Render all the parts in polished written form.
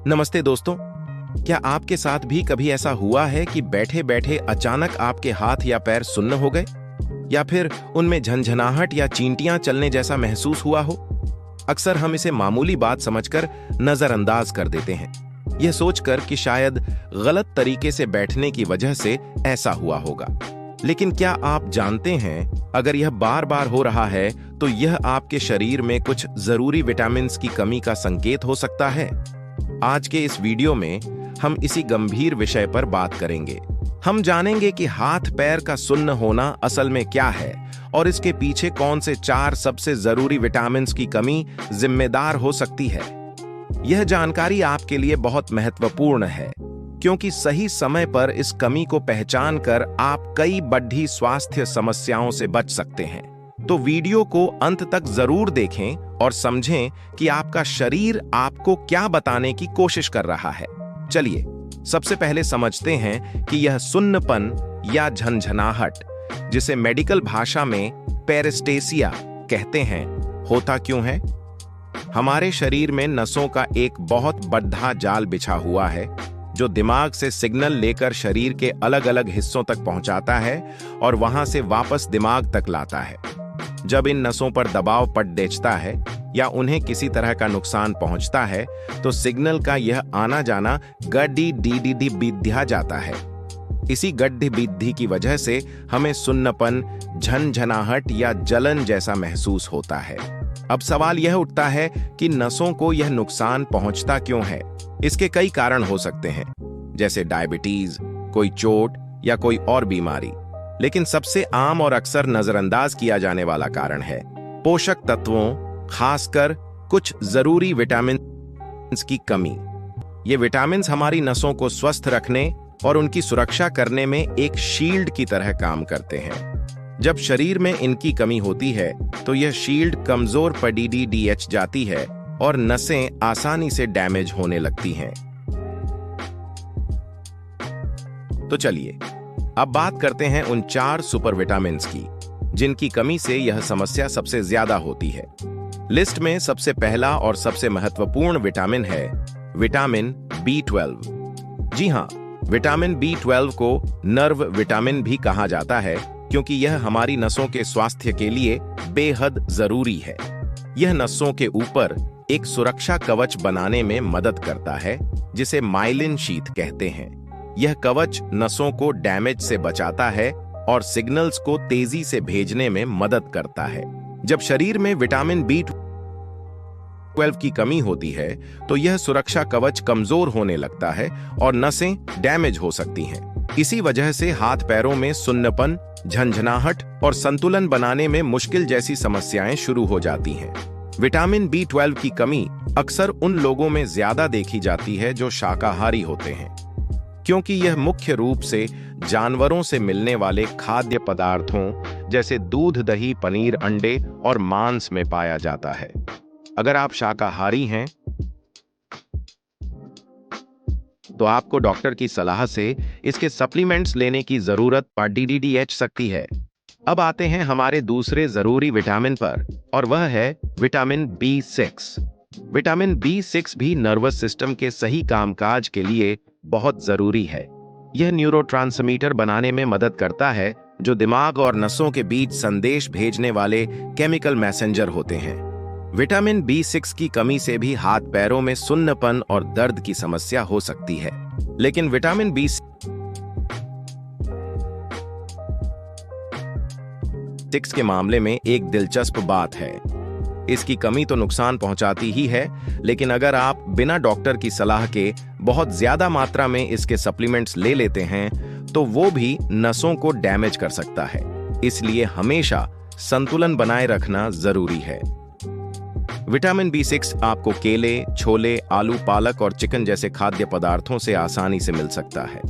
नमस्ते दोस्तों। क्या आपके साथ भी कभी ऐसा हुआ है कि बैठे बैठे अचानक आपके हाथ या पैर सुन्न हो गए, या फिर उनमें झनझनाहट या चींटियां चलने जैसा महसूस हुआ हो? अक्सर हम इसे मामूली बात समझकर नजरअंदाज कर देते हैं, यह सोचकर कि शायद गलत तरीके से बैठने की वजह से ऐसा हुआ होगा। लेकिन क्या आप जानते हैं, अगर यह बार बार हो रहा है तो यह आपके शरीर में कुछ जरूरी विटामिन की कमी का संकेत हो सकता है। आज के इस वीडियो में हम इसी गंभीर विषय पर बात करेंगे। हम जानेंगे कि हाथ पैर का सुन्न होना असल में क्या है और इसके पीछे कौन से 4 सबसे जरूरी विटामिन की कमी जिम्मेदार हो सकती है। यह जानकारी आपके लिए बहुत महत्वपूर्ण है, क्योंकि सही समय पर इस कमी को पहचान कर आप कई बड़ी स्वास्थ्य समस्याओं से बच सकते हैं। तो वीडियो को अंत तक जरूर देखें और समझें कि आपका शरीर आपको क्या बताने की कोशिश कर रहा है। चलिए सबसे पहले समझते हैं कि यह सुन्नपन या झनझनाहट, जिसे मेडिकल भाषा में पेरेस्टेसिया कहते हैं, होता क्यों है। हमारे शरीर में नसों का एक बहुत बड़ा जाल बिछा हुआ है, जो दिमाग से सिग्नल लेकर शरीर के अलग अलग हिस्सों तक पहुंचाता है और वहां से वापस दिमाग तक लाता है। जब इन नसों पर दबाव पड़ देता है या उन्हें किसी तरह का नुकसान पहुंचता है, तो सिग्नल का यह आना जाना गड्डी बीध्या जाता है। इसी गड्डी बीध्धी की वजह से हमें सुन्नपन, झनझनाहट या जलन जैसा महसूस होता है। अब सवाल यह उठता है कि नसों को यह नुकसान पहुंचता क्यों है। इसके कई कारण हो सकते हैं, जैसे डायबिटीज, कोई चोट या कोई और बीमारी। लेकिन सबसे आम और अक्सर नजरअंदाज किया जाने वाला कारण है पोषक तत्वों, खासकर कुछ जरूरी विटामिन की कमी। ये विटामिन हमारी नसों को स्वस्थ रखने और उनकी सुरक्षा करने में एक शील्ड की तरह काम करते हैं। जब शरीर में इनकी कमी होती है तो यह शील्ड कमजोर पड़ जाती है और नसें आसानी से डैमेज होने लगती हैं। तो चलिए अब बात करते हैं उन 4 सुपर विटामिन की, जिनकी कमी से यह समस्या सबसे ज्यादा होती है। लिस्ट में सबसे पहला और सबसे महत्वपूर्ण विटामिन है विटामिन B12। जी हां, विटामिन B12 को नर्व विटामिन भी कहा जाता है, क्योंकि यह हमारी नसों के स्वास्थ्य के लिए बेहद जरूरी है। यह नसों के ऊपर एक सुरक्षा कवच बनाने में मदद करता है, जिसे माइलिन शीथ कहते हैं। यह कवच नसों को डैमेज से बचाता है और सिग्नल्स को तेजी से भेजने में मदद करता है। जब शरीर में विटामिन B12 की कमी होती है तो यह सुरक्षा कवच कमजोर होने लगता है और नसें डैमेज हो सकती हैं। इसी वजह से हाथ पैरों में सुन्नपन, झनझनाहट और संतुलन बनाने में मुश्किल जैसी समस्याएं शुरू हो जाती हैं। विटामिन B12 की कमी अक्सर उन लोगों में ज्यादा देखी जाती है जो शाकाहारी होते हैं, क्योंकि यह मुख्य रूप से जानवरों से मिलने वाले खाद्य पदार्थों जैसे दूध, दही, पनीर, अंडे और मांस में पाया जाता है। अगर आप शाकाहारी हैं तो आपको डॉक्टर की सलाह से इसके सप्लीमेंट्स लेने की जरूरत पड़ सकती है। अब आते हैं हमारे दूसरे जरूरी विटामिन पर, और वह है विटामिन B6। विटामिन B6 भी नर्वस सिस्टम के सही कामकाज के लिए बहुत जरूरी है। यह न्यूरोट्रांसमीटर बनाने में मदद करता है, जो दिमाग और नसों के बीच संदेश भेजने वाले केमिकल मैसेंजर होते हैं। विटामिन B6 की कमी से भी हाथ पैरों में सुन्नपन और दर्द की समस्या हो सकती है। लेकिन विटामिन B6 के मामले में एक दिलचस्प बात है। इसकी कमी तो नुकसान पहुंचाती ही है, लेकिन अगर आप बिना डॉक्टर की सलाह के बहुत ज्यादा मात्रा में इसके सप्लीमेंट्स ले लेते हैं तो वो भी नसों को डैमेज कर सकता है। इसलिए हमेशा संतुलन बनाए रखना जरूरी है। विटामिन B6 आपको केले, छोले, आलू, पालक और चिकन जैसे खाद्य पदार्थों से आसानी से मिल सकता है।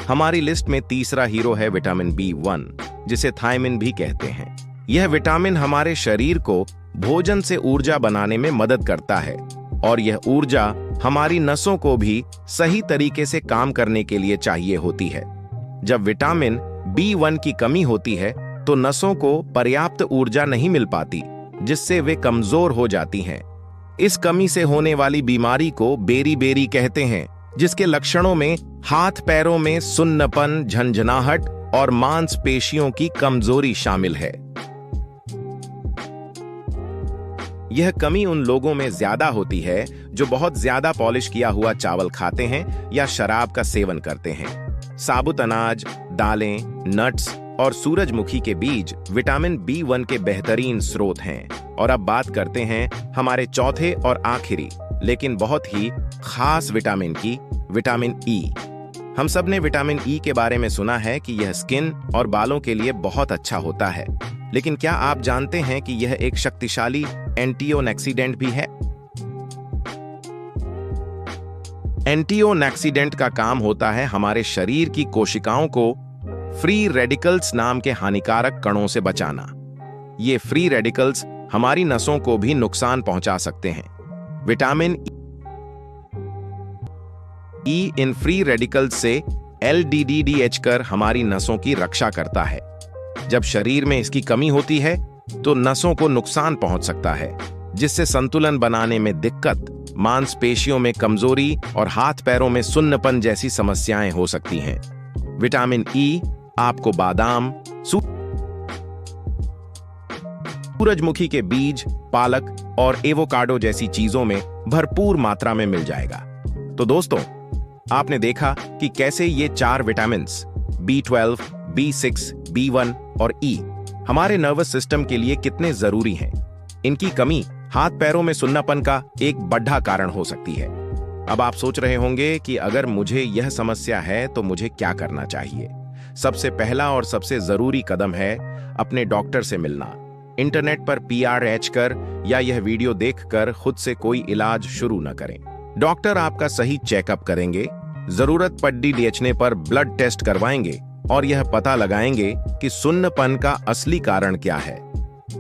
हमारी लिस्ट में तीसरा हीरो है विटामिन B1, जिसे थायमिन भी कहते हैं। यह विटामिन हमारे शरीर को भोजन से ऊर्जा बनाने में मदद करता है, और यह ऊर्जा हमारी नसों को भी सही तरीके से काम करने के लिए चाहिए होती है। जब विटामिन B1 की कमी होती है तो नसों को पर्याप्त ऊर्जा नहीं मिल पाती, जिससे वे कमजोर हो जाती हैं। इस कमी से होने वाली बीमारी को बेरी-बेरी कहते हैं, जिसके लक्षणों में हाथ पैरों में सुन्नपन, झंझनाहट और मांसपेशियों की कमजोरी शामिल है। यह कमी उन लोगों में ज्यादा होती है जो बहुत ज्यादा पॉलिश किया हुआ चावल खाते हैं या शराब का सेवन करते हैं। साबुत अनाज, दालें, नट्स और सूरजमुखी के बीज विटामिन B1 के बेहतरीन स्रोत हैं। और अब बात करते हैं हमारे चौथे और आखिरी लेकिन बहुत ही खास विटामिन की, विटामिन E। हम सब ने विटामिन E के बारे में सुना है कि यह स्किन और बालों के लिए बहुत अच्छा होता है, लेकिन क्या आप जानते हैं कि यह एक शक्तिशाली एंटीऑक्सीडेंट भी है? एंटीऑक्सीडेंट का काम होता है हमारे शरीर की कोशिकाओं को फ्री रेडिकल्स नाम के हानिकारक कणों से बचाना। ये फ्री रेडिकल्स हमारी नसों को भी नुकसान पहुंचा सकते हैं। Vitamin E in free radicals से LDDDH कर हमारी नसों की रक्षा करता है। जब शरीर में इसकी कमी होती है तो नसों को नुकसान पहुंच सकता है, जिससे संतुलन बनाने में दिक्कत, मांसपेशियों में कमजोरी और हाथ पैरों में सुन्नपन जैसी समस्याएं हो सकती हैं। विटामिन E आपको बादाम, सूरजमुखी के बीज, पालक और एवोकाडो जैसी चीजों में भरपूर मात्रा में मिल जाएगा। तो दोस्तों, आपने देखा कि कैसे ये 4 विटामिन्स B12, B6, B1 और E हमारे नर्वस सिस्टम के लिए कितने जरूरी हैं। इनकी कमी हाथ पैरों में सुन्नापन का एक बड़ा कारण हो सकती है। अब आप सोच रहे होंगे कि अगर मुझे यह समस्या है तो मुझे क्या करना चाहिए। सबसे पहला और सबसे जरूरी कदम है अपने डॉक्टर से मिलना। इंटरनेट पर PRH कर या यह वीडियो देखकर खुद से कोई इलाज शुरू न करें। डॉक्टर आपका सही चेकअप करेंगे, जरूरत पड़ने पर ब्लड टेस्ट करवाएंगे और यह पता लगाएंगे कि सुन्नपन का असली कारण क्या है।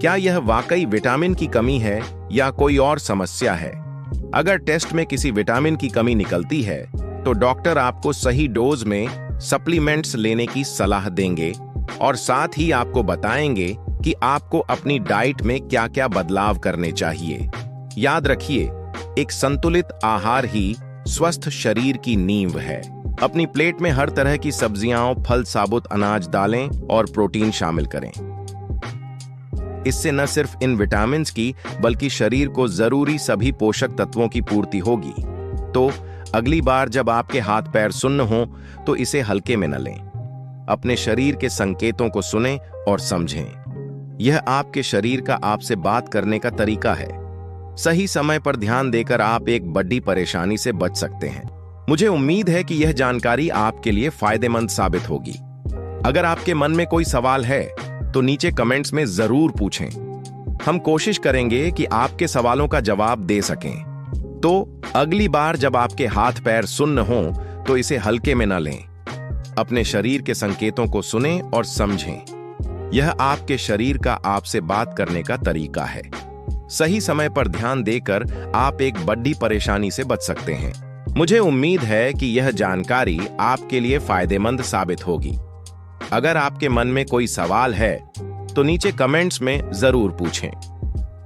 क्या यह वाकई विटामिन की कमी है या कोई और समस्या है? अगर टेस्ट में किसी विटामिन की कमी निकलती है तो डॉक्टर आपको सही डोज में सप्लीमेंट्स लेने की सलाह देंगे और साथ ही आपको बताएंगे कि आपको अपनी डाइट में क्या-क्या बदलाव करने चाहिए। याद रखिए, एक संतुलित आहार ही स्वस्थ शरीर की नींव है। अपनी प्लेट में हर तरह की सब्जियां, फल, साबुत अनाज, दालें और प्रोटीन शामिल करें। इससे न सिर्फ इन विटामिन्स की बल्कि शरीर को जरूरी सभी पोषक तत्वों की पूर्ति होगी। तो अगली बार जब आपके हाथ पैर सुन्न हो तो इसे हल्के में न लें। अपने शरीर के संकेतों को सुनें और समझें। यह आपके शरीर का आपसे बात करने का तरीका है। सही समय पर ध्यान देकर आप एक बड़ी परेशानी से बच सकते हैं। मुझे उम्मीद है कि यह जानकारी आपके लिए फायदेमंद साबित होगी। अगर आपके मन में कोई सवाल है तो नीचे कमेंट्स में जरूर पूछें। हम कोशिश करेंगे कि आपके सवालों का जवाब दे सकें। तो अगली बार जब आपके हाथ पैर सुन्न हों तो इसे हल्के में न लें। अपने शरीर के संकेतों को सुनें और समझें। यह आपके शरीर का आपसे बात करने का तरीका है। सही समय पर ध्यान देकर आप एक बड़ी परेशानी से बच सकते हैं। मुझे उम्मीद है कि यह जानकारी आपके लिए फायदेमंद साबित होगी। अगर आपके मन में कोई सवाल है तो नीचे कमेंट्स में जरूर पूछें।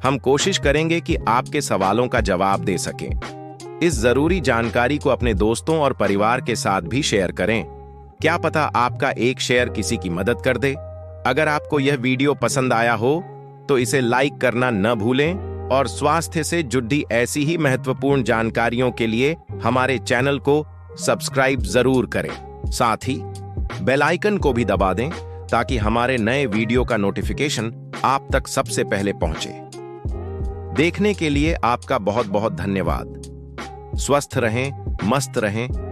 हम कोशिश करेंगे कि आपके सवालों का जवाब दे सकें। इस जरूरी जानकारी को अपने दोस्तों और परिवार के साथ भी शेयर करें। क्या पता आपका एक शेयर किसी की मदद कर दे। अगर आपको यह वीडियो पसंद आया हो तो इसे लाइक करना न भूलें और स्वास्थ्य से जुड़ी ऐसी ही महत्वपूर्ण जानकारियों के लिए हमारे चैनल को सब्सक्राइब जरूर करें। साथ ही बेल आइकन को भी दबा दें ताकि हमारे नए वीडियो का नोटिफिकेशन आप तक सबसे पहले पहुंचे। देखने के लिए आपका बहुत बहुत धन्यवाद। स्वस्थ रहें, मस्त रहें